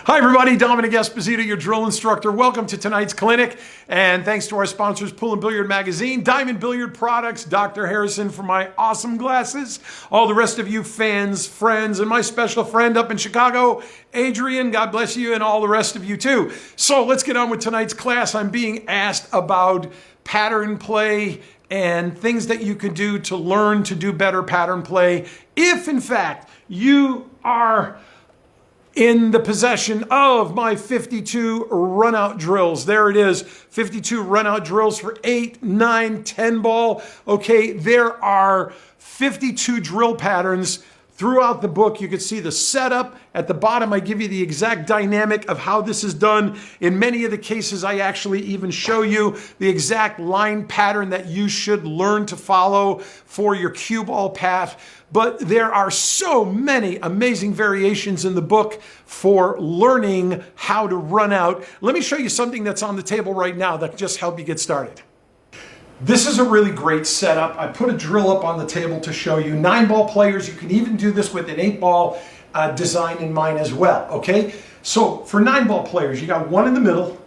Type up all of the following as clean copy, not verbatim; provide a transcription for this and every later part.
Hi everybody, Dominic, your drill instructor. Welcome to tonight's clinic, and thanks to our sponsors, Pool and Billiard Magazine, Diamond Billiard Products, Dr. Harrison for my awesome glasses, all the rest of you fans, friends, and my special friend up in Chicago, Adrian, God bless you, and all the rest of you too. So let's get on with tonight's class. I'm being asked about pattern play and things that you can do to learn to do better pattern play if in fact you are in the possession of my 52 run-out drills. There it is, 52 run-out drills for 8, 9, 10 ball. Okay, there are 52 drill patterns throughout the book. You can see the setup. At the bottom, I give you the exact dynamic of how this is done. In many of the cases, I actually even show you the exact line pattern that you should learn to follow for your cue ball path. But there are so many amazing variations in the book for learning how to run out. Let me show you something that's on the table right now that can just help you get started. This is a really great setup. I put a drill up on the table to show you. 9-ball players, you can even do this with an 8-ball design in mind as well, okay? So for 9-ball players, you got 1 in the middle,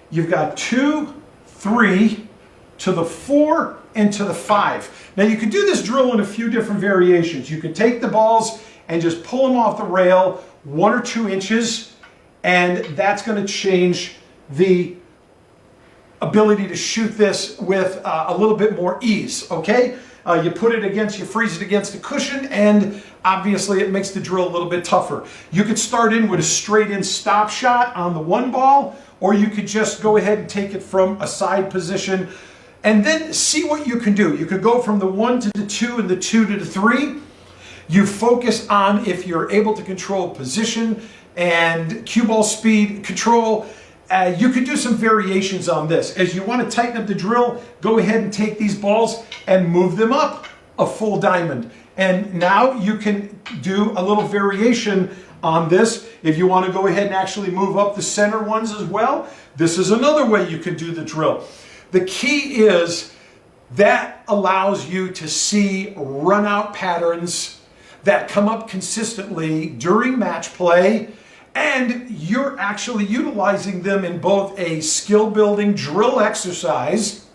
you've got 2, 3, to the 4, and to the 5. Now you can do this drill in a few different variations. You can take the balls and just pull them off the rail 1 or 2 inches, and that's going to change the ability to shoot this with a little bit more ease, okay? You put it against, you freeze it against a cushion, and obviously it makes the drill a little bit tougher. You could start in with a straight in stop shot on the 1 ball, or you could just go ahead and take it from a side position and then see what you can do. You could go from the 1 to the 2 and the 2 to the 3. You focus on if you're able to control position and cue ball speed control. You can do some variations on this. As you want to tighten up the drill, go ahead and take these balls and move them up a full diamond. And now you can do a little variation on this. If you want to go ahead and actually move up the center ones as well, this is another way you can do the drill. The key is that allows you to see run-out patterns that come up consistently during match play, and you're actually utilizing them in both a skill-building drill exercise,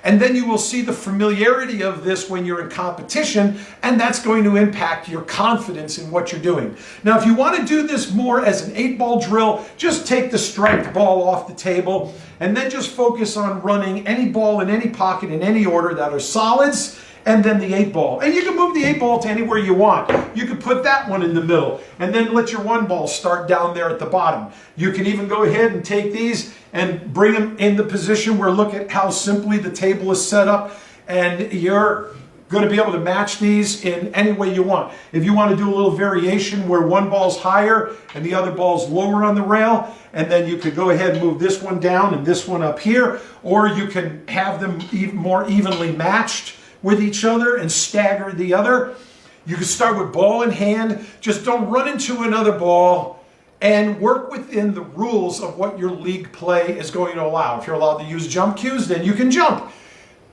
and then you will see the familiarity of this when you're in competition, and that's going to impact your confidence in what you're doing. Now, if you want to do this more as an 8-ball drill, just take the striped ball off the table, and then just focus on running any ball in any pocket in any order that are solids, and then the 8-ball. And you can move the 8-ball to anywhere you want. You could put that one in the middle, and then let your 1-ball start down there at the bottom. You can even go ahead and take these and bring them in the position where look at how simply the table is set up, and you're going to be able to match these in any way you want. If you want to do a little variation where 1 ball's higher and the other ball's lower on the rail, and then you could go ahead and move this one down and this one up here, or you can have them even more evenly matched with each other and stagger the other. You can start with ball in hand. Just don't run into another ball, and work within the rules of what your league play is going to allow. If you're allowed to use jump cues, then you can jump.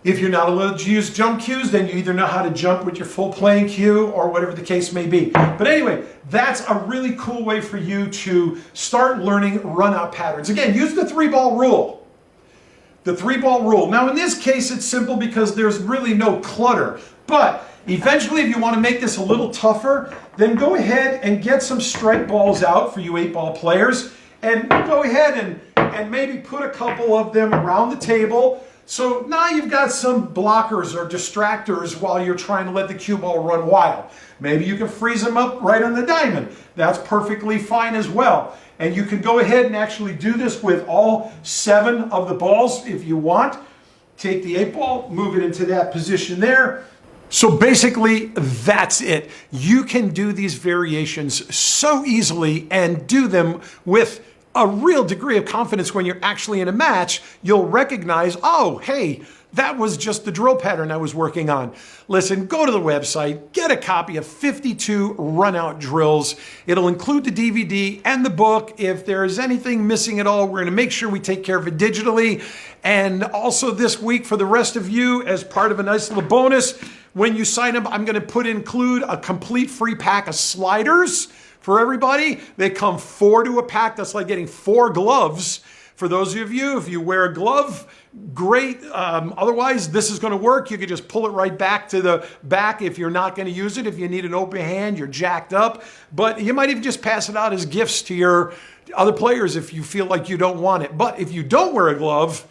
If you're not allowed to use jump cues, then you either know how to jump with your full playing cue or whatever the case may be. But anyway, that's a really cool way for you to start learning run-out patterns. Again, use the 3-ball rule. The 3-ball rule. Now in this case it's simple because there's really no clutter, but eventually if you want to make this a little tougher, then go ahead and get some strike balls out for you 8-ball players, and go ahead and maybe put a couple of them around the table. So now you've got some blockers or distractors while you're trying to let the cue ball run wild. Maybe you can freeze them up right on the diamond. That's perfectly fine as well. And you can go ahead and actually do this with all 7 of the balls if you want. Take the 8-ball, move it into that position there. So basically, that's it. You can do these variations so easily and do them with a real degree of confidence. When you're actually in a match, you'll recognize, oh, hey, that was just the drill pattern I was working on. Listen, go to the website, get a copy of 52 run-out drills. It'll include the DVD and the book. If there's anything missing at all, we're going to make sure we take care of it digitally. And also this week, for the rest of you, as part of a nice little bonus, when you sign up, I'm going to include a complete free pack of sliders for everybody. They come 4 to a pack. That's like getting 4 gloves. For those of you, if you wear a glove, great. Otherwise, this is going to work. You can just pull it right back to the back if you're not going to use it. If you need an open hand, you're jacked up. But you might even just pass it out as gifts to your other players if you feel like you don't want it. But if you don't wear a glove,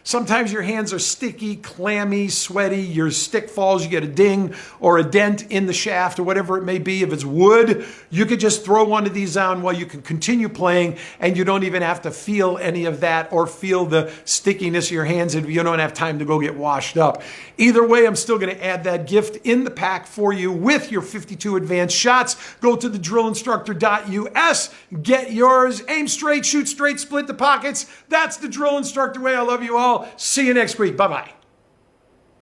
sometimes your hands are sticky, clammy, sweaty, your stick falls, you get a ding or a dent in the shaft or whatever it may be. If it's wood, you could just throw one of these on while you can continue playing, and you don't even have to feel any of that or feel the stickiness of your hands, and you don't have time to go get washed up. Either way, I'm still going to add that gift in the pack for you with your 52 advanced shots. Go to the drillinstructor.us, get yours, aim straight, shoot straight, split the pockets. That's the Drill Instructor way. I love you all. See you next week. Bye-bye.